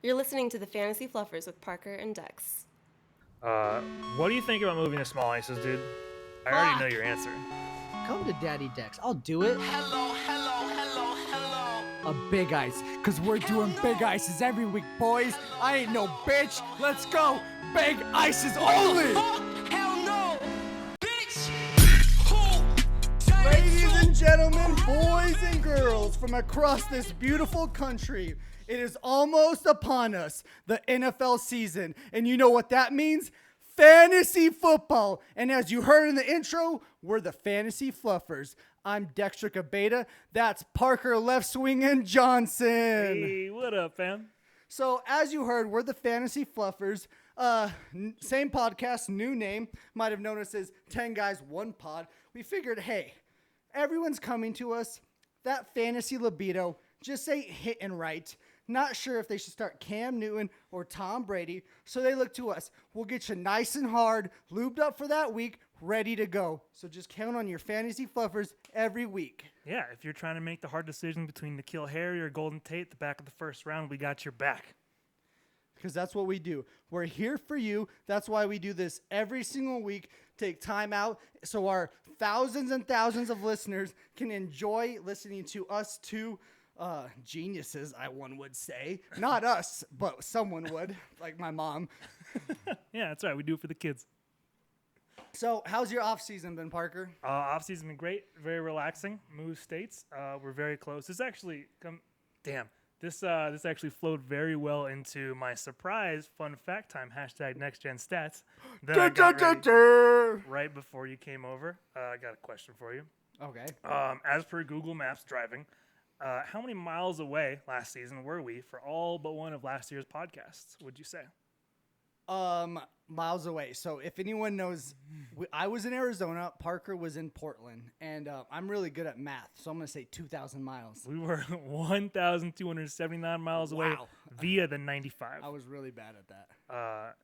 You're listening to the Fantasy Fluffers with Parker and Dex. What do you think about moving to small ices, dude? I already know your answer. Come to Daddy Dex. I'll do it. Hello. A big ice, because we're doing big ices every week, boys. I ain't no bitch. Let's go. Big ices only. Hell no, bitch. Ladies and gentlemen, boys and girls from across this beautiful country, it is almost upon us, the NFL season. And you know what that means? Fantasy football. And as you heard in the intro, we're the Fantasy Fluffers. I'm Dexter Cabeda. That's Parker Left Swingin' Johnson. Hey, what up, fam? So as you heard, we're the Fantasy Fluffers. Same podcast, new name. Might have known us as 10 Guys, 1 Pod. We figured, hey, everyone's coming to us. That fantasy libido just ain't hitting right. Not sure if they should start Cam Newton or Tom Brady. So they look to us. We'll get you nice and hard, lubed up for that week, ready to go. So just count on your Fantasy Fluffers every week. Yeah, if you're trying to make the hard decision between N'Keal Harry or Golden Tate at the back of the first round, we got your back. Because that's what we do. We're here for you. That's why we do this every single week. Take time out so our thousands and thousands of listeners can enjoy listening to us two geniuses, one would say. Not us, but someone would, like my mom. Yeah, that's right. We do it for the kids. So how's your off season been, Parker? Off season been great. Very relaxing. Moved states. We're very close. This actually This actually flowed very well into my surprise fun fact time hashtag NextGenStats that I got ready right before you came over. I got a question for you. Okay. As per Google Maps driving, how many miles away last season were we for all but one of last year's podcasts, would you say? Miles away. So if anyone knows, I was in Arizona, Parker was in Portland, and I'm really good at math, so I'm going to say 2,000 miles. We were 1,279 miles away via the 95. I was really bad at that.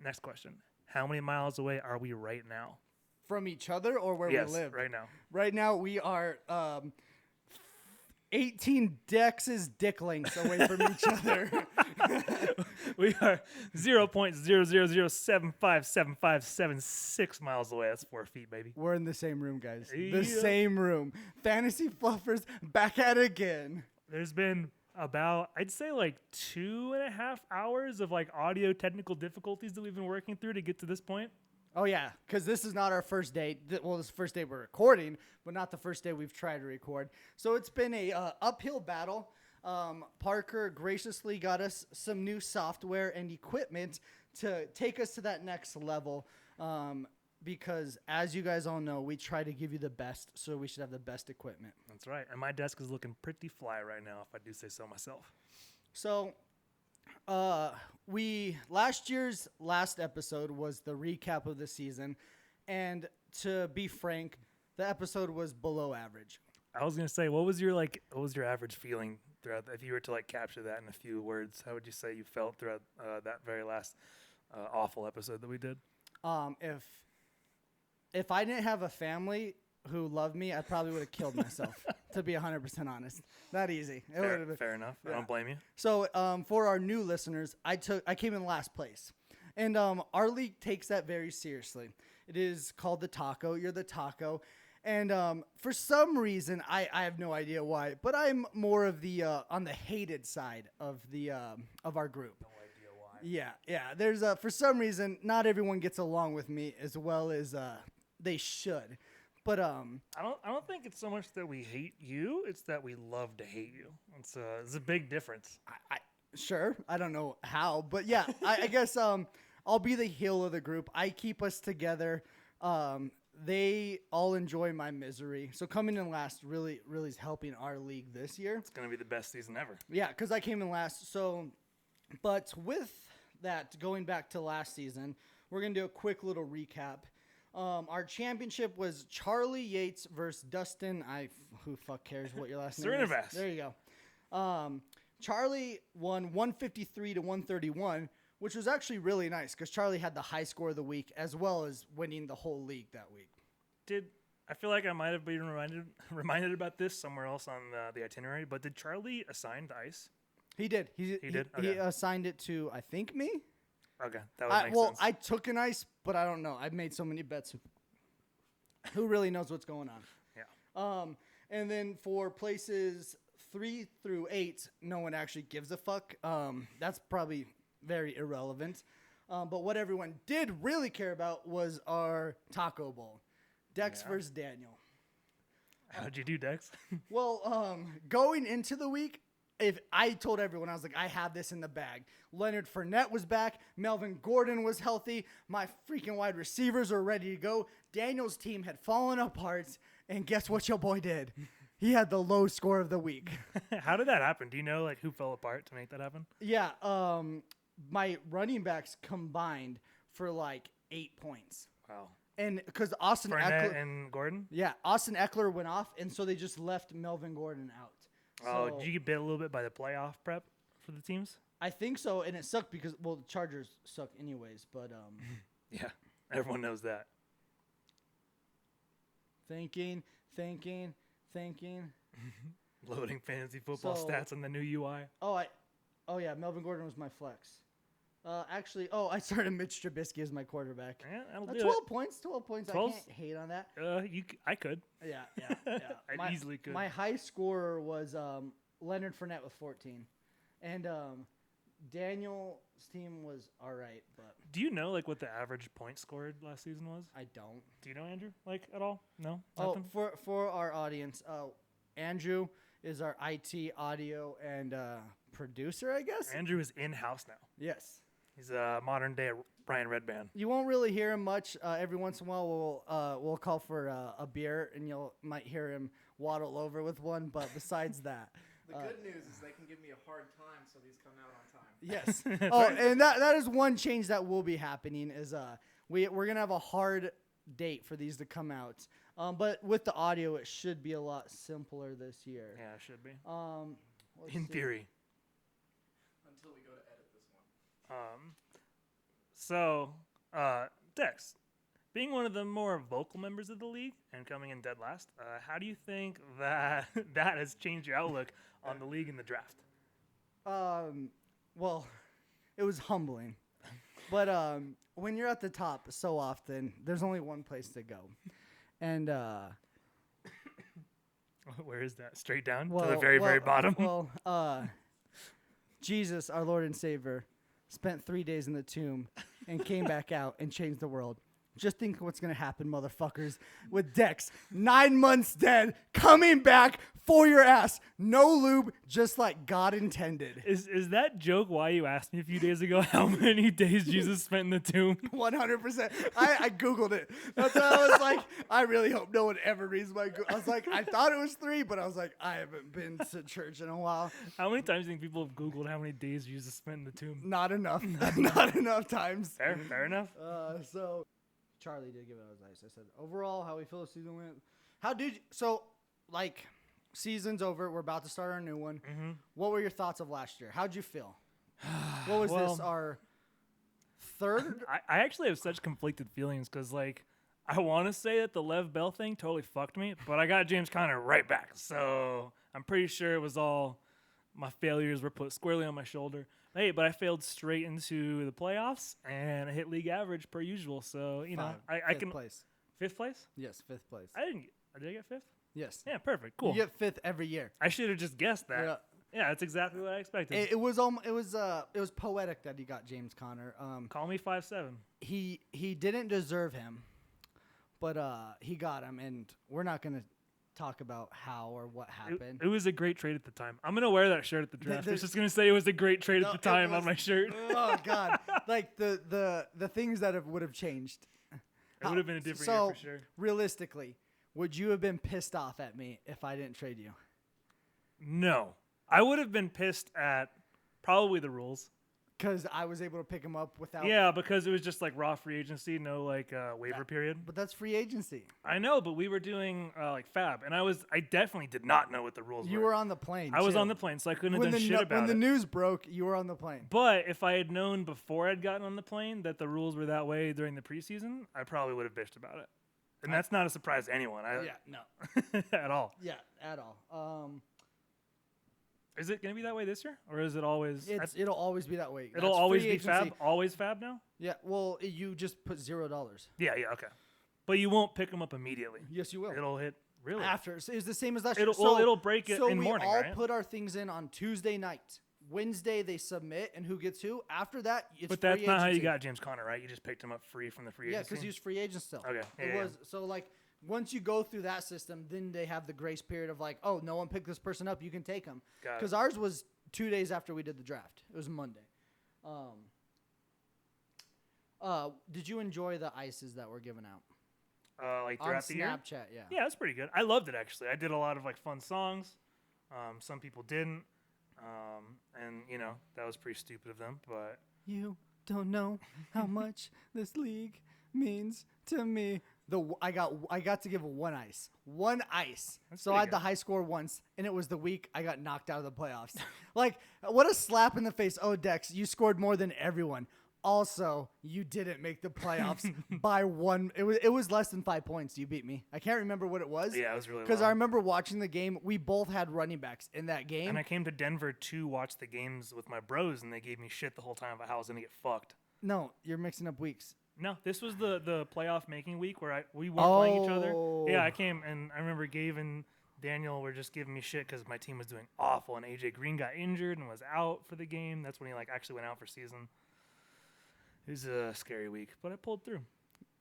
Next question. How many miles away are we right now? From each other or where we live? Right now. Right now we are 18 Dex's dick lengths away from each other. We are 0.000757576 miles away. That's 4 feet, baby. We're in the same room, guys. Yeah. The same room. Fantasy Fluffers back at it again. There's been about, I'd say, like 2.5 hours of like audio technical difficulties that we've been working through to get to this point. Oh, yeah, because this is not our first day. Well, this is the first day we're recording, but not the first day we've tried to record. So it's been a uphill battle. Parker graciously got us some new software and equipment to take us to that next level. Because as you guys all know, we try to give you the best, so we should have the best equipment. That's right. And my desk is looking pretty fly right now, if I do say so myself. So, last year's last episode was the recap of the season, and to be frank, the episode was below average. I was gonna say, what was your average feeling throughout? If you were to like capture that in a few words, how would you say you felt throughout that very last awful episode that we did? If I didn't have a family who loved me, I probably would have killed myself. To be 100% honest, not easy. Fair enough. Yeah. I don't blame you. So for our new listeners, I came in last place, and our league takes that very seriously. It is called the Taco. You're the Taco. And for some reason, I have no idea why, but I'm more of the on the hated side of the of our group. No idea why. Yeah. There's for some reason not everyone gets along with me as well as they should. But I don't think it's so much that we hate you; it's that we love to hate you. It's a big difference. Sure, I don't know how, but yeah, I guess I'll be the heel of the group. I keep us together. They all enjoy my misery. So coming in last really is helping our league this year. It's going to be the best season ever. Yeah, because I came in last. So, but with that, going back to last season, we're going to do a quick little recap. Our championship was Charlie Yates versus Dustin. Who fuck cares what your last name is? Srinivas. There you go. Charlie won 153 to 131. Which was actually really nice because Charlie had the high score of the week as well as winning the whole league that week. I feel like I might have been reminded about this somewhere else on the itinerary, but did Charlie assign the ice? He did. He did? He Okay. assigned it to, I think, me. Okay, that would make sense. I took an ice, but I don't know. I've made so many bets. Who really knows what's going on? Yeah. And then for places 3 through 8, no one actually gives a fuck. That's probably very irrelevant. But what everyone did really care about was our Taco Bowl. Dex versus Daniel. How'd you do, Dex? Well, going into the week, if I told everyone, I was like, I have this in the bag. Leonard Fournette was back. Melvin Gordon was healthy. My freaking wide receivers are ready to go. Daniel's team had fallen apart. And guess what your boy did? He had the low score of the week. How did that happen? Do you know like who fell apart to make that happen? Yeah, my running backs combined for like 8 points. Wow. And because Austin Fournette Eckler, and Gordon? yeah, Austin Eckler went off, and so they just left Melvin Gordon out. Oh, So did you get bit a little bit by the playoff prep for the teams? I think so, and it sucked because, well, the Chargers suck anyways, but Yeah, everyone knows that. thinking. Loading fantasy football So- stats on the new UI. Oh yeah, Melvin Gordon was my flex. Actually, I started Mitch Trubisky as my quarterback. Yeah, that'll do 12 points. 12 points. 12's I can't hate on that. it. I could. Yeah. I easily could. My high scorer was Leonard Fournette with 14, and Daniel's team was all right, but Do you know like what the average point scored last season was? I don't. Do you know, Andrew? Like at all? No. Oh, Nothing? for our audience, Andrew is our IT audio and producer, I guess. Andrew is in house now. Yes. He's a modern day Brian Redband. You won't really hear him much. Every once in a while, we'll call for a beer, and might hear him waddle over with one. But besides that, The good news is they can give me a hard time, so these come out on time. yes. Oh, and that is one change that will be happening. Is we're gonna have a hard date for these to come out. But with the audio, it should be a lot simpler this year. Yeah, it should be. Let's In see. theory. Until we go to edit this one. So, Dex, being one of the more vocal members of the league and coming in dead last, how do you think that that has changed your outlook on the league and the draft? Well, it was humbling. But when you're at the top so often, there's only one place to go. And Where is that? Straight down well, to the very, very bottom? Well, Jesus, our Lord and Savior, spent 3 days in the tomb and came back out and changed the world. Just think what's going to happen, motherfuckers, with Dex, 9 months dead, coming back for your ass. No lube, just like God intended. Is that joke why you asked me a few days ago how many days Jesus spent in the tomb? 100%. I Googled it. That's why I was like, I really hope no one ever reads my Google. I was like, I thought it was 3, but I was like, I haven't been to church in a while. How many times do you think people have Googled how many days Jesus spent in the tomb? Not enough. Not enough times. Fair enough. So Charlie did give it his ice. I said, overall, how we feel the season went. Season's over. We're about to start our new one. Mm-hmm. What were your thoughts of last year? How'd you feel? What was this, our third? I actually have such conflicted feelings because, like, I want to say that the Lev Bell thing totally fucked me, but I got James Conner right back. So I'm pretty sure it was all my failures were put squarely on my shoulder. Hey, but I failed straight into the playoffs and I hit league average per usual. So, you know, I Fifth can. place. Fifth place? Yes, 5th place. Did I get fifth? Yes. Yeah, perfect. Cool. You get 5th every year. I should have just guessed that. Yeah, that's exactly what I expected. It was poetic that he got James Conner. Call me 5'7". He didn't deserve him, but he got him, and we're not gonna talk about how or what happened. It was a great trade at the time. I'm gonna wear that shirt at the draft. the- It's just gonna say it was a great trade No, at it the time on was- my shirt. Oh God! Like the things that would have changed. It would have been a different So year for sure. realistically, would you have been pissed off at me if I didn't trade you? No, I would have been pissed at probably the rules. Because I was able to pick him up without. Yeah, because it was just like raw free agency, no like waiver period. But that's free agency. I know, but we were doing like fab, and I definitely did not know what the rules You were. were on the plane. I was too. on the plane, so I couldn't when have done shit about when it. the news broke, you were on the plane. But if I had known before I'd gotten on the plane that the rules were that way during the preseason, I probably would have bitched about it. And that's not a surprise to anyone. Yeah, no. At all. Yeah, at all. Is it going to be that way this year? Or is it always... It'll always be that way. It'll That's always free be Fab? agency. Always Fab now? Yeah, well, you just put $0. Yeah, okay. But you won't pick them up immediately. Yes, you will. It'll hit... Really? After. It's the same as last year. It'll break it in morning, So we all right? put our things in on Tuesday night. Wednesday, they submit, and who gets who. After that, it's But free that's not how you agency. got James Conner, right? You just picked him up free from the free Yeah, agency? because he was free agent still. Okay. It Yeah, was so like once you go through that system, then they have the grace period of like, oh, no one picked this person up, you can take him. Got it. Because ours was 2 days after we did the draft. It was Monday. Did you enjoy the ices that were given out like on throughout the year? Snapchat? Yeah. Yeah, that's pretty good. I loved it, actually. I did a lot of like fun songs. Some people didn't. And, you know, that was pretty stupid of them, but... You don't know how much this league means to me. I got to give one ice. One ice. That's So I pretty had the good. high score once, and it was the week I got knocked out of the playoffs. Like, what a slap in the face. Oh, Dex, you scored more than everyone. Also, you didn't make the playoffs by one. It was less than 5 points. You beat me. I can't remember what it was. Yeah, it was really Because low. I remember watching the game. We both had running backs in that game. And I came to Denver to watch the games with my bros, and they gave me shit the whole time about how I was going to get fucked. No, you're mixing up weeks. No, this was the playoff making week where we weren't playing each other. Yeah, Oh. I came, and I remember Gabe and Daniel were just giving me shit because my team was doing awful, and AJ Green got injured and was out for the game. That's when he like actually went out for season. It was a scary week, but I pulled through.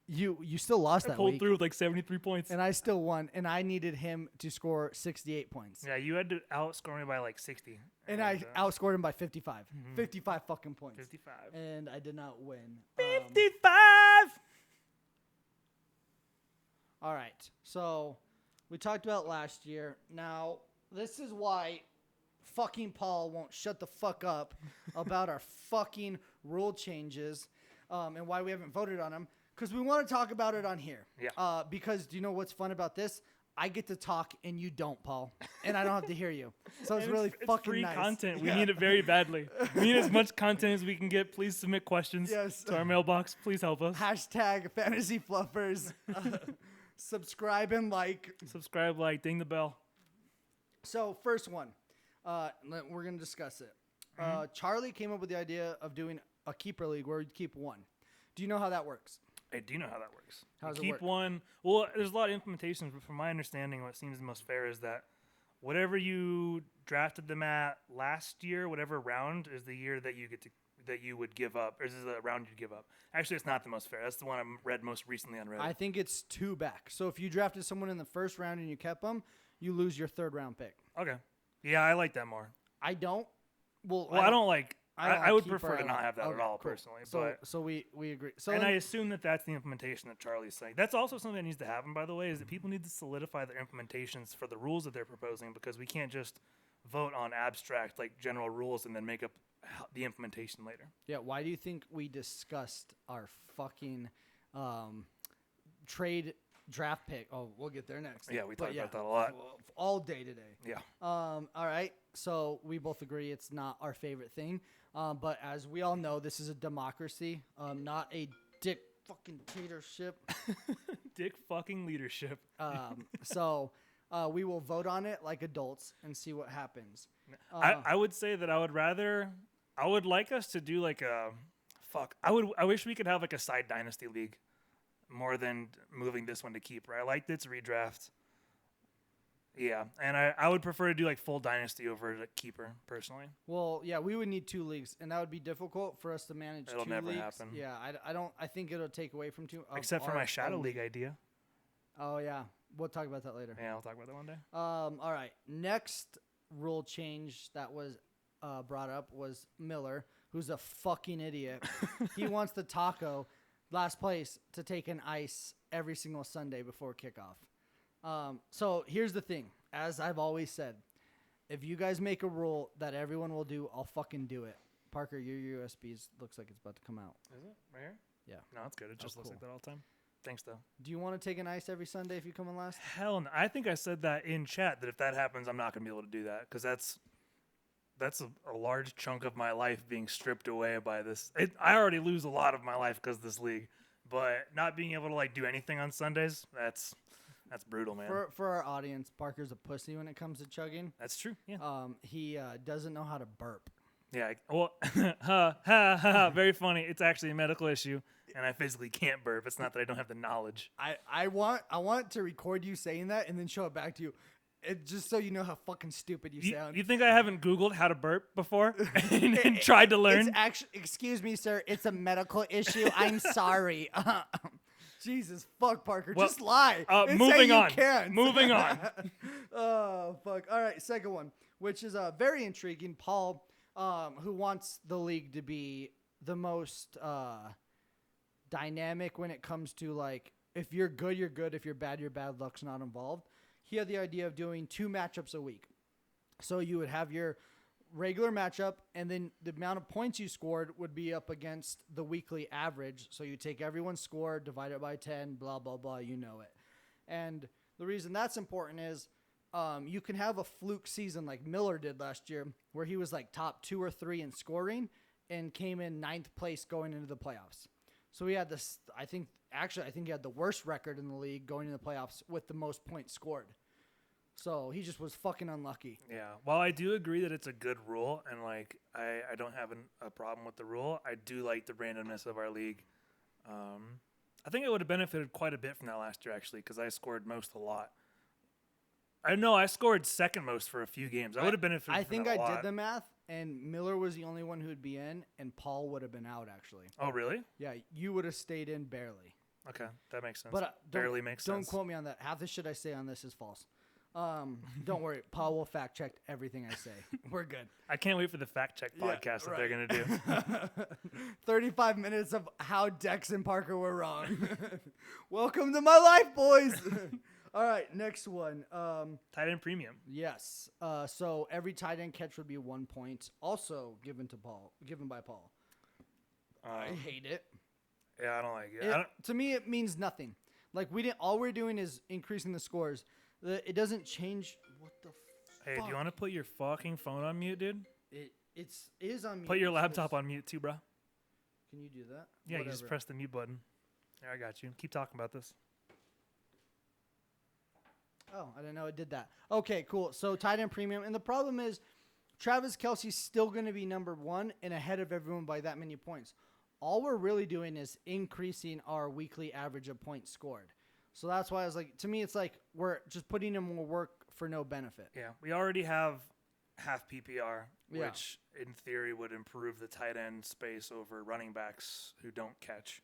You still lost I that pulled week. through with like 73 points. And I still won, and I needed him to score 68 points. Yeah, you had to outscore me by like 60. And I outscored him by 55. Mm-hmm. 55 fucking points. 55. And I did not win. 55! All right. So we talked about last year. Now, this is why fucking Paul won't shut the fuck up about our fucking rule changes and why we haven't voted on them. Because we want to talk about it on here. Yeah. Because do you know what's fun about this? I get to talk and you don't, Paul. And I don't have to hear you. So it's And really fucking free nice. content. We Yeah. need it very badly. We need as much content as we can get. Please submit questions Yes. to our mailbox. Please help us. Hashtag fantasy fluffers. Subscribe and like. Subscribe, like, ding the bell. So first one, we're gonna discuss it. Charlie came up with the idea of doing a keeper league where we'd keep one. Do you know how that works? I do know how that works. How does it Keep work? one. Well, there's a lot of implementations, but from my understanding, what seems the most fair is that whatever you drafted them at last year, whatever round is the year that you get to that you would give up, or is the round you'd give up. Actually, it's not the most fair. That's the one I read most recently on Reddit. I think it's 2 back. So if you drafted someone in the first round and you kept them, you lose your 3rd round pick. Okay. Yeah, I like that more. I don't. Well, Well, I don't like. I don't I like would keeper, prefer I to not like- have that at okay, all, cool. personally. So But we agree. So and then- I assume that that's the implementation that Charlie's saying. That's also something that needs to happen, by the way, is that people need to solidify their implementations for the rules that they're proposing, because we can't just vote on abstract, like, general rules and then make up the implementation later. yeah, why do you think we discussed our fucking trade draft pick? Oh, we'll get there next. Yeah, we But talked about that a lot. all day today. Yeah. All right. So we both agree it's not our favorite thing. But as we all know, this is a democracy, not a dick fucking dictatorship. Dick fucking leadership. So we will vote on it like adults and see what happens. I would say that I would like us to do like a I wish we could have like a side dynasty league more than moving this one to keeper. I liked its redraft. Yeah, and I would prefer to do like full dynasty over like keeper personally. Well, yeah, we would need 2 leagues, and that would be difficult for us to manage. It'll 2 never leagues. happen. Yeah, I don't. I think it'll take away from 2. Except for my shadow league idea. Oh yeah, we'll talk about that later. Yeah, I'll talk about that one day. All right. Next rule change that was brought up was Miller, who's a fucking idiot. He wants the taco, last place, to take an ice every single Sunday before kickoff. So here's the thing. As I've always said, if you guys make a rule that everyone will do, I'll fucking do it. Parker, your USBs looks like it's about to come out. Is it right here? Yeah. No, it's good. It just looks cool. like that all the time. Thanks, though. Do you want to take an ice every Sunday if you come in last? Hell no. I think I said that in chat that if that happens, I'm not going to be able to do that because that's a large chunk of my life being stripped away by this. I already lose a lot of my life because of this league, but not being able to like do anything on Sundays, that's That's brutal, man. For our audience, Parker's a pussy when it comes to chugging. That's true. Yeah. He doesn't know how to burp. Yeah. Well, ha, ha, ha, very funny. It's actually a medical issue, and I physically can't burp. It's not that I don't have the knowledge. I want to record you saying that and then show it back to you. Just so you know how fucking stupid you sound. You think I haven't Googled how to burp before and tried to learn? It's actually, excuse me, sir. It's a medical issue. I'm sorry. Jesus, fuck, Parker. Well, just lie. And moving say you on. can't. Moving on. Oh, fuck. All right, second one, which is very intriguing. Paul, who wants the league to be the most dynamic when it comes to, like, if you're good, you're good. If you're bad, your bad luck's not involved. He had the idea of doing 2 matchups a week. So you would have your regular matchup, and then the amount of points you scored would be up against the weekly average. So you take everyone's score, divide it by 10, blah, blah, blah, you know it. And the reason that's important is you can have a fluke season like Miller did last year, where he was like top 2 or 3 in scoring and came in 9th place going into the playoffs. So he had this, I think he had the worst record in the league going into the playoffs with the most points scored. So he just was fucking unlucky. Yeah. While I do agree that it's a good rule, and like I don't have a problem with the rule, I do like the randomness of our league. I think I would have benefited quite a bit from that last year, actually, because I scored most a lot. I know I scored second most for a few games. I would have benefited. I from think that a I lot. did the math, and Miller was the only one who would be in, and Paul would have been out, actually. Oh, really? Yeah, you would have stayed in barely. Okay, that makes sense. But barely makes sense. Don't quote me on that. Half the shit I say on this is false. Don't worry. Paul will fact check everything I say. We're good. I can't wait for the fact check podcast that they're gonna do. 35 minutes of how Dex and Parker were wrong. Welcome to my life, boys. All right, next one. Tight end premium. Yes. So every tight end catch would be 1 point, also given by Paul. I hate it. Yeah, I don't like it. To me, it means nothing. Like all we're doing is increasing the scores. It doesn't change. What the Hey, fuck? do you want to put your fucking phone on mute, dude? It is on mute. Put your It's laptop supposed- on mute too, bro. Can you do that? Yeah, you just Whatever. press the mute button. There, I got you. Keep talking about this. Oh, I didn't know it did that. Okay, cool. So tight end premium, and the problem is Travis Kelce's still going to be number 1 and ahead of everyone by that many points. All we're really doing is increasing our weekly average of points scored. So that's why I was like, to me, it's like we're just putting in more work for no benefit. Yeah, we already have half PPR, Yeah. which in theory would improve the tight end space over running backs who don't catch.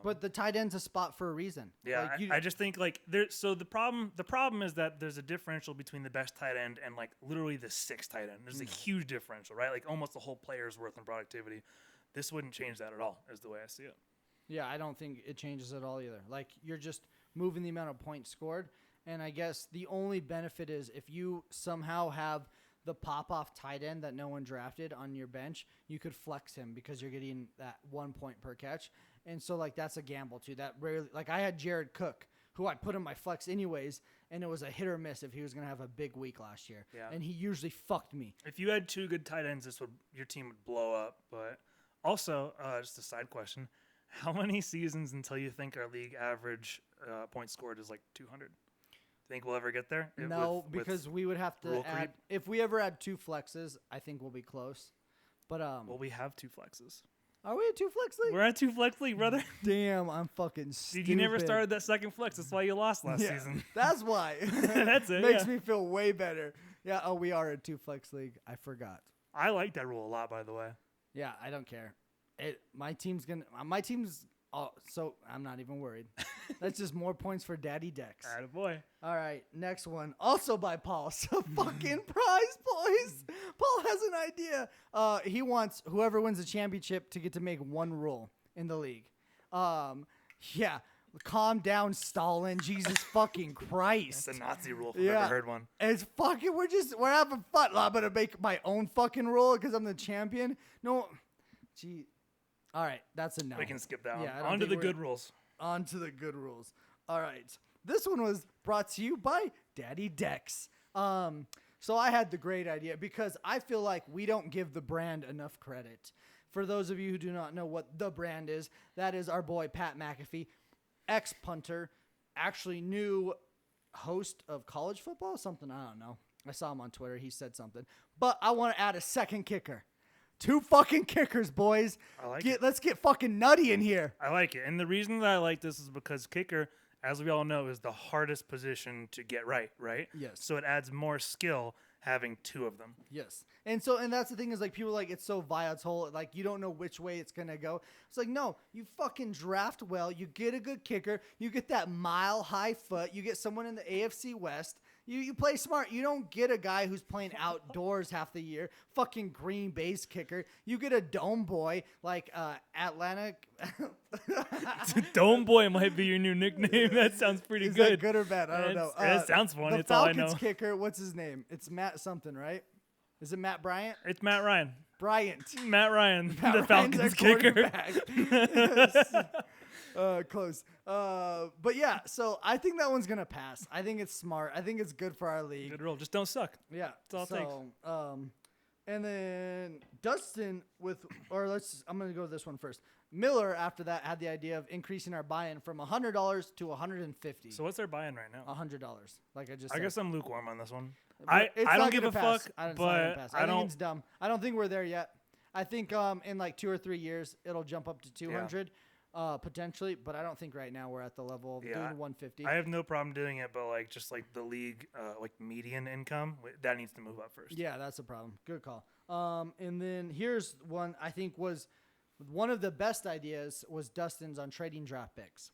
But the tight end's a spot for a reason. Yeah, Like, I just think like there. So the problem is that there's a differential between the best tight end and like literally the 6th tight end. There's a huge differential, right? Like almost a whole player's worth in productivity. This wouldn't change that at all, is the way I see it. Yeah, I don't think it changes at all either. Like, you're just moving the amount of points scored. And I guess the only benefit is if you somehow have the pop-off tight end that no one drafted on your bench, you could flex him because you're getting that 1 point per catch. And so, like, that's a gamble, too. That rarely, like, I had Jared Cook, who I put in my flex anyways, and it was a hit or miss if he was going to have a big week last year. Yeah. And he usually fucked me. If you had 2 good tight ends, your team would blow up. But also, just a side question. How many seasons until you think our league average points scored is like 200? Think we'll ever get there? No, because we would have to rule add. creep? If we ever add 2 flexes, I think we'll be close. But well, we have 2 flexes. are we at 2 flex league? We're at 2 flex league, brother. Damn, I'm fucking stupid. Dude, you never started that second flex. That's why you lost last Yeah, season. that's why. That's it. Makes yeah. me feel way better. Yeah. Oh, we are at 2 flex league. I forgot. I like that rule a lot, by the way. Yeah, I don't care. My team's gonna. My team's. Oh, so I'm not even worried. That's just more points for Daddy Dex. Attaboy. All right, next one. Also by Paul. So fucking prize, boys. Paul has an idea. He wants whoever wins the championship to get to make 1 rule in the league. Yeah. Calm down, Stalin. Jesus fucking Christ. It's a Nazi rule if I've ever heard one. It's fucking. We're having fun. I'm gonna make my own fucking rule because I'm the champion. No. Gee. All right, that's a no. We can skip that Yeah, I one. don't On to think the we're- good rules. On to the good rules. All right. This one was brought to you by Daddy Dex. So I had the great idea because I feel like we don't give the brand enough credit. For those of you who do not know what the brand is, that is our boy Pat McAfee, ex-punter, actually new host of college football, something, I don't know. I saw him on Twitter. He said something. But I want to add a second kicker. 2 fucking kickers, boys. I like it. Let's get fucking nutty in here. I like it. And the reason that I like this is because kicker, as we all know, is the hardest position to get right? Yes. So it adds more skill having 2 of them. Yes. And that's the thing is, like, people are like, it's so volatile. Like, you don't know which way it's going to go. It's like, no, you fucking draft well. You get a good kicker. You get that mile-high foot. You get someone in the AFC West. You play smart. You don't get a guy who's playing outdoors half the year. Fucking Green Bay's kicker. You get a dome boy like Atlantic. Dome Boy might be your new nickname. That sounds pretty Is good. that good or bad? I don't know. It sounds funny. The It's all I Falcons know. kicker, what's his name? It's Matt something, right? Is it Matt Bryant? It's Matt Ryan. Bryant. Matt Ryan, Matt the Ryan's Falcons our kicker. quarterback. Close. But yeah, so I think that one's gonna pass. I think it's smart. I think it's good for our league. Good rule. Just don't suck. Yeah. That's all it takes. And then Dustin I'm gonna go with this one first. Miller after that had the idea of increasing our buy-in from $100 to $150. So what's their buy-in right now? $100, like I just I said. guess I'm lukewarm on this one. But it's I not don't give gonna a pass. fuck, It's not gonna but pass. I think don't. it's dumb. I don't think we're there yet. I think in like 2 or 3 years it'll jump up to 200 potentially, but I don't think right now we're at the level of doing 150. I have no problem doing it, but like just like the league, like median income, that needs to move up first. Yeah, that's a problem. Good call. And then here's one I think was one of the best ideas was Dustin's on trading draft picks.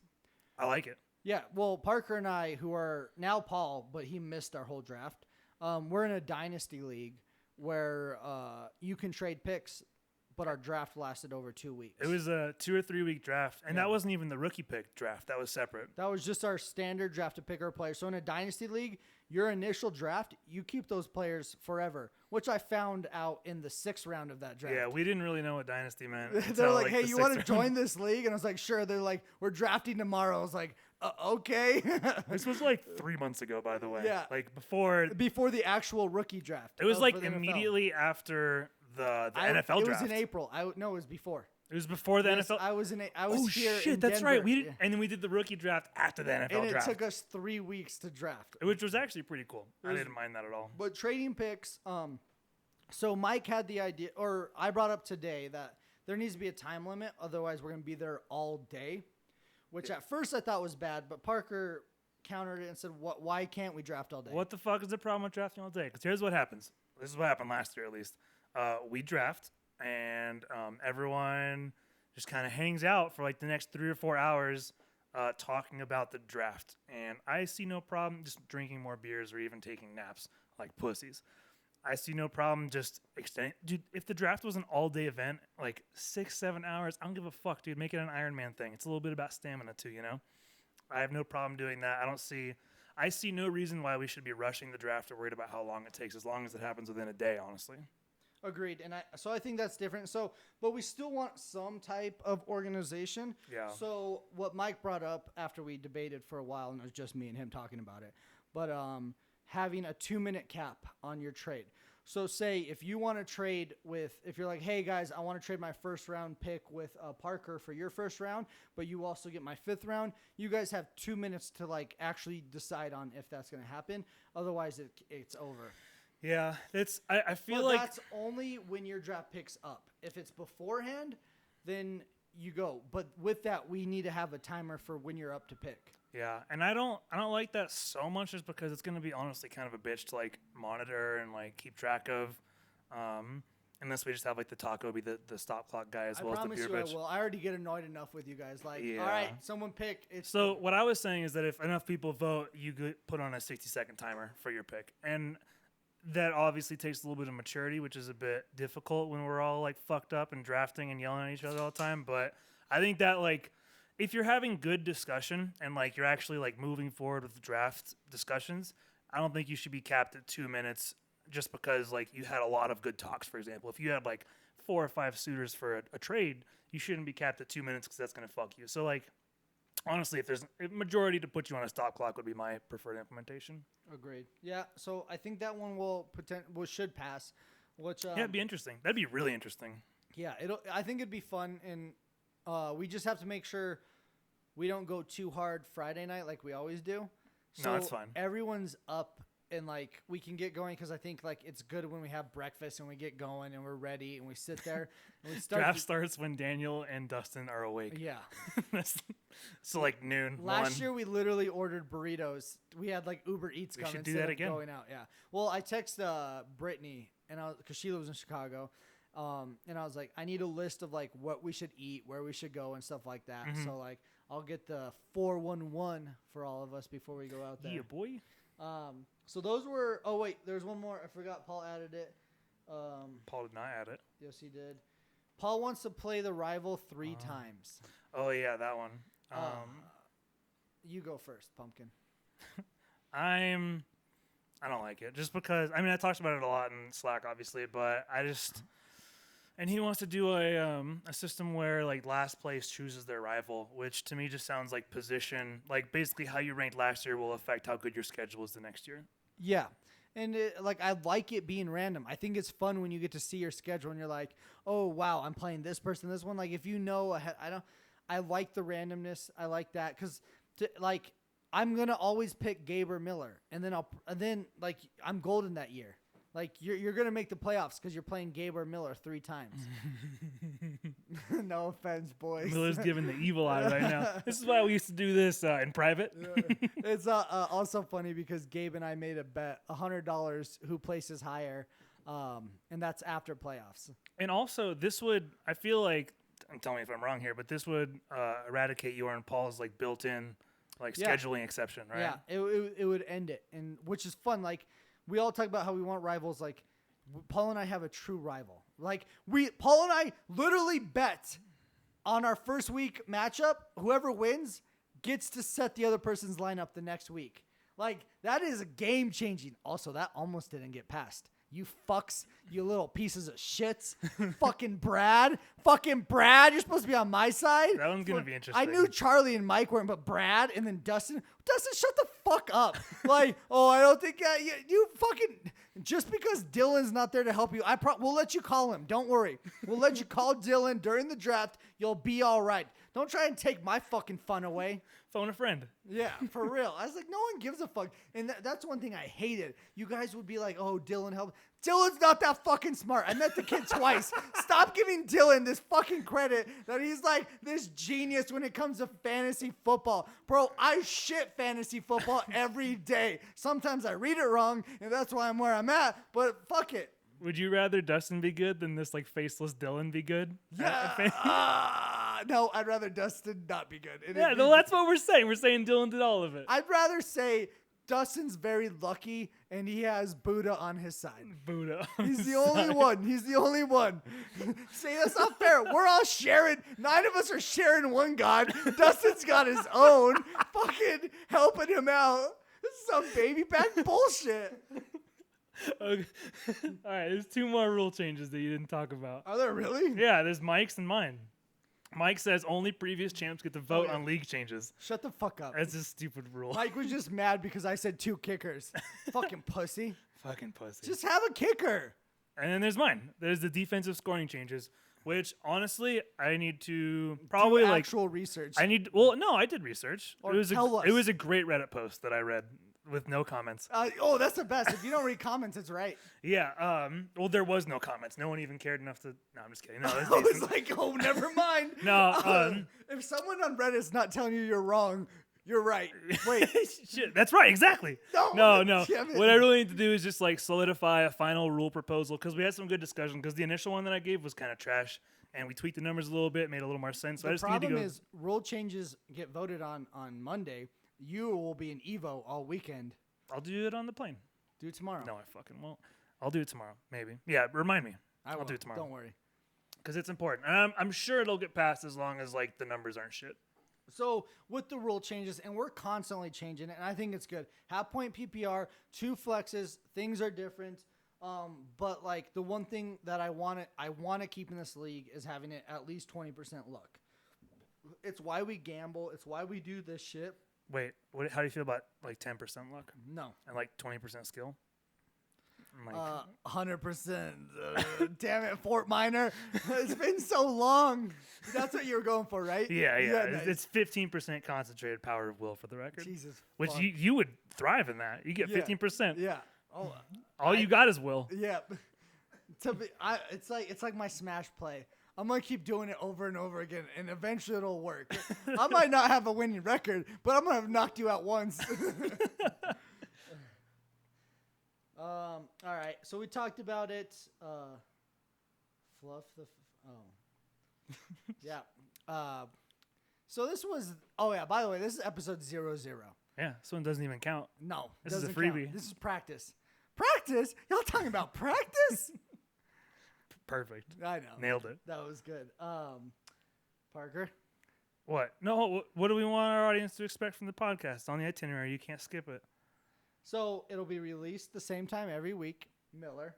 I like it. Yeah, well, Parker and I, who are now Paul, but he missed our whole draft. We're in a dynasty league where you can trade picks, but our draft lasted over 2 weeks. It was a 2 or 3 week draft, and that wasn't even the rookie pick draft. That was separate. That was just our standard draft to pick our players. So in a dynasty league, your initial draft, you keep those players forever, which I found out in the 6th round of that draft. Yeah, we didn't really know what dynasty meant. They're until, like, hey, the you want to 6th join round. this league? And I was like, sure. They're like, we're drafting tomorrow. I was like, okay. This was like 3 months ago, by the way. Yeah. Like before. Before the actual rookie draft. It was for like the NFL. immediately after the NFL It draft. was in April. No, it was before. It was before the Yes, NFL. I was here shit, in that's Denver. right. We did, Yeah. and then we did the rookie draft after the NFL And it draft, took us 3 weeks to draft. which was actually pretty cool. I was- didn't mind that at all. But trading picks, so Mike had the idea, or I brought up today that there needs to be a time limit. Otherwise, we're going to be there all day, which at first I thought was bad. But Parker countered it and said, why can't we draft all day? What the fuck is the problem with drafting all day? Because here's what happens. This is what happened last year, at least. We draft, and everyone just kind of hangs out for like the next 3 or 4 hours talking about the draft. And I see no problem just drinking more beers or even taking naps like pussies. I see no problem just extending. Dude, if the draft was an all-day event, like 6-7 hours, I don't give a fuck, dude. Make it an Ironman thing. It's a little bit about stamina too, you know? I have no problem doing that. I see no reason why we should be rushing the draft or worried about how long it takes, as long as it happens within a day, honestly. Agreed. And so I think that's different. But we still want some type of organization. Yeah. So what Mike brought up after we debated for a while, and it was just me and him talking about it, but having a 2-minute cap on your trade. So say if you want to trade if you're like, hey guys, I want to trade my 1st round pick with Parker for your 1st round, but you also get my 5th round, you guys have 2 minutes to like actually decide on if that's going to happen. Otherwise it's over. Yeah, I feel But like that's only when your draft picks up. If it's beforehand, then you go. But with that, we need to have a timer for when you're up to pick. yeah, and I don't like that so much just because it's gonna be honestly kind of a bitch to like monitor and like keep track of, unless we just have like the taco be the stop clock guy as I well as the promise beer you bitch. I will. I already get annoyed enough with you guys. Like, Yeah. all right, someone pick. It's So what I was saying is that if enough people vote, you could put on a 60-second timer for your pick, and that obviously takes a little bit of maturity, which is a bit difficult when we're all like fucked up and drafting and yelling at each other all the time. But I think that like if you're having good discussion and like you're actually like moving forward with the draft discussions, I don't think you should be capped at 2 minutes just because like you had a lot of good talks. For example, if you had like 4 or 5 suitors for a trade, you shouldn't be capped at 2 minutes because that's gonna fuck you. So like honestly, if there's a majority to put you on a stop clock would be my preferred implementation. agreed. Yeah. So I think that one should pass. Which Yeah, it'd be interesting. That'd be really interesting. yeah, I think it'd be fun, and we just have to make sure we don't go too hard Friday night like we always do. So No, that's fine. Everyone's up and like we can get going because I think like it's good when we have breakfast and we get going and we're ready and we sit there and we start. Draft starts when Daniel and Dustin are awake. Yeah. So like noon. Last 1. year we literally ordered burritos. We had like Uber Eats We come should do instead that of again. going out. Yeah. Well, I text Brittany and because she lives in Chicago, and I was like, I need a list of like what we should eat, where we should go, and stuff like that. Mm-hmm. So like I'll get the 411 for all of us before we go out there. Yeah, boy. So those were. Oh wait, there's one more. I forgot. Paul added it. Paul did not add it. Yes, he did. Paul wants to play the rival 3 times. Oh yeah, that one. You go first, Pumpkin. I don't like it just because I talked about it a lot in Slack, obviously, but and he wants to do a system where like last place chooses their rival, which to me just sounds like position, like basically how you ranked last year will affect how good your schedule is the next year. Yeah. And I like it being random. I think it's fun when you get to see your schedule and you're like, oh wow, I'm playing this person, this one. Like if you know ahead, I like the randomness. I like that because like I'm gonna always pick Gabe or Miller, and then like I'm golden that year. Like you're gonna make the playoffs because you're playing Gabe or Miller 3 times. No offense, boys. Miller's giving the evil eye right now. This is why we used to do this in private. It's also funny because Gabe and I made a bet, $100 who places higher, and that's after playoffs. And also, this would, I feel like, tell me if I'm wrong here, but this would eradicate your and Paul's like built-in like Yeah. scheduling exception, right? Yeah, it would end it, and which is fun. Like we all talk about how we want rivals. Like Paul and I have a true rival. Like Paul and I literally bet on our first week matchup. Whoever wins gets to set the other person's lineup the next week. Like that is game changing. Also, that almost didn't get passed. You fucks, you little pieces of shits. Fucking Brad. You're supposed to be on my side. That one's going to be I interesting. knew Charlie and Mike weren't, but Brad and then Dustin, shut the fuck up. Like, oh, I don't think you fucking, just because Dylan's not there to help you, we'll let you call him. Don't worry. We'll let you call Dylan during the draft. You'll be all right. Don't try and take my fucking fun away. Phone a friend. Yeah, for real. I was like, no one gives a fuck. And that's one thing I hated. You guys would be like, oh, Dylan helped. Dylan's not that fucking smart. I met the kid twice. Stop giving Dylan this fucking credit that he's like this genius when it comes to fantasy football. Bro, I shit fantasy football every day. Sometimes I read it wrong, and that's why I'm where I'm at, but fuck it. Would you rather Dustin be good than this like faceless Dylan be good? No, I'd rather Dustin not be good. Yeah, no, that's what we're saying. We're saying Dylan did all of it. I'd rather say Dustin's very lucky and he has Buddha on his side. Buddha. He's the only one. He's the only one. Say that's not fair. We're all sharing. 9 of us are sharing one God. Dustin's got his own. Fucking helping him out. This is some baby back bullshit. Okay. All right, there's 2 more rule changes that you didn't talk about. Are there really? Yeah, there's Mike's and mine. Mike says only previous champs get to vote on league changes. Shut the fuck up. That's a stupid rule. Mike was just mad because I said 2 kickers. Fucking pussy. Fucking pussy. Just have a kicker. And then there's mine. There's the defensive scoring changes, which honestly I need to probably Do like actual research. I need. Well, no, I did research. Or It was tell us. it was a great Reddit post that I read with no comments. Oh, that's the best. If you don't read comments, it's right. Yeah. Well, there was no comments. No one even cared enough to. No, I'm just kidding. No, that's I was decent. like, oh, never mind. No. If someone on Reddit's not telling you you're wrong, you're right. Wait. Shit, that's right, exactly. No, No. damn it. What I really need to do is just like solidify a final rule proposal because we had some good discussion. Because the initial one that I gave was kind of trash, and we tweaked the numbers a little bit, made a little more sense. So I The just need to problem go. is rule changes get voted on Monday. You will be in Evo all weekend. I'll do it on the plane. Do it tomorrow. No, I fucking won't. I'll do it tomorrow, maybe. Yeah, remind me. I I'll will. do it tomorrow. Don't worry. Because it's important. And I'm sure it'll get passed as long as like the numbers aren't shit. So with the rule changes, and we're constantly changing it, and I think it's good. Half point PPR, 2 flexes, things are different. But like the one thing that I want to keep in this league is having it at least 20% luck. It's why we gamble. It's why we do this shit. Wait, how do you feel about like 10% luck No. and like 20% skill? I'm 100%. Damn it, Fort Minor. It's been so long. That's what you were going for, right? yeah. Nice. It's 15% concentrated power of will for the record. Jesus. Which fuck. you would thrive in that. You get Yeah. 15%. Yeah. Oh, All you got is will. yeah. It's like my Smash play. I'm gonna keep doing it over and over again, and eventually it'll work. I might not have a winning record, but I'm gonna have knocked you out once. All right. So we talked about it. Fluff the. Yeah. So this was. Oh yeah. By the way, this is episode 00. Yeah, this one doesn't even count. No, This is a doesn't count. freebie. This is practice. Practice? Y'all talking about practice? Perfect. I know. Nailed it. That was good. Parker. What? No, what do we want our audience to expect from the podcast? On the itinerary, you can't skip it. So it'll be released the same time every week. Miller.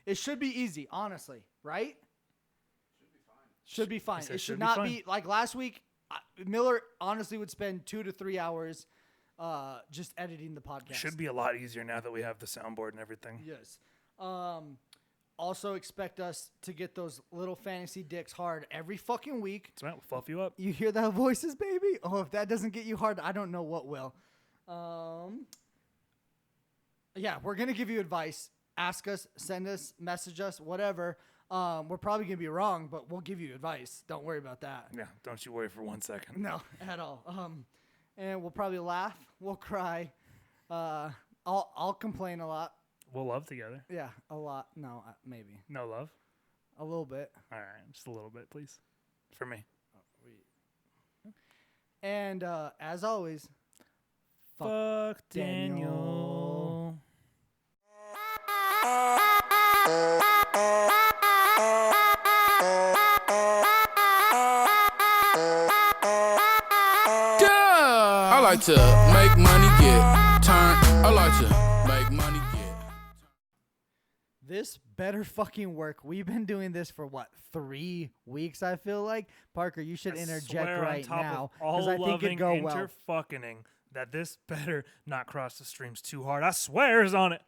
It should be easy, honestly, right? Should be fine. said It should should be not fun. be like last week. Miller honestly would spend 2 to 3 hours just editing the podcast. Should be a lot easier now that we have the soundboard and everything. Yes. Also expect us to get those little fantasy dicks hard every fucking week. That's right. We'll fluff you up. You hear that voices, baby? Oh, if that doesn't get you hard, I don't know what will. Yeah, we're gonna give you advice. Ask us, send us, message us, whatever. We're probably gonna be wrong, but we'll give you advice. Don't worry about that. Yeah, don't you worry for 1 second. No, at all. And we'll probably laugh. We'll cry. I'll complain a lot. We'll love together. Yeah, a lot. No, maybe No love? a little bit. All right, just a little bit, please. For me. And as always, Fuck Daniel. I like to make money get turned. I like to make money get. this better fucking work. We've been doing this for what, 3 weeks? I feel like. Parker, you should I interject swear right on top now of all I think loving it'd go well. interfucking that this better not cross the streams too hard. I swears on it.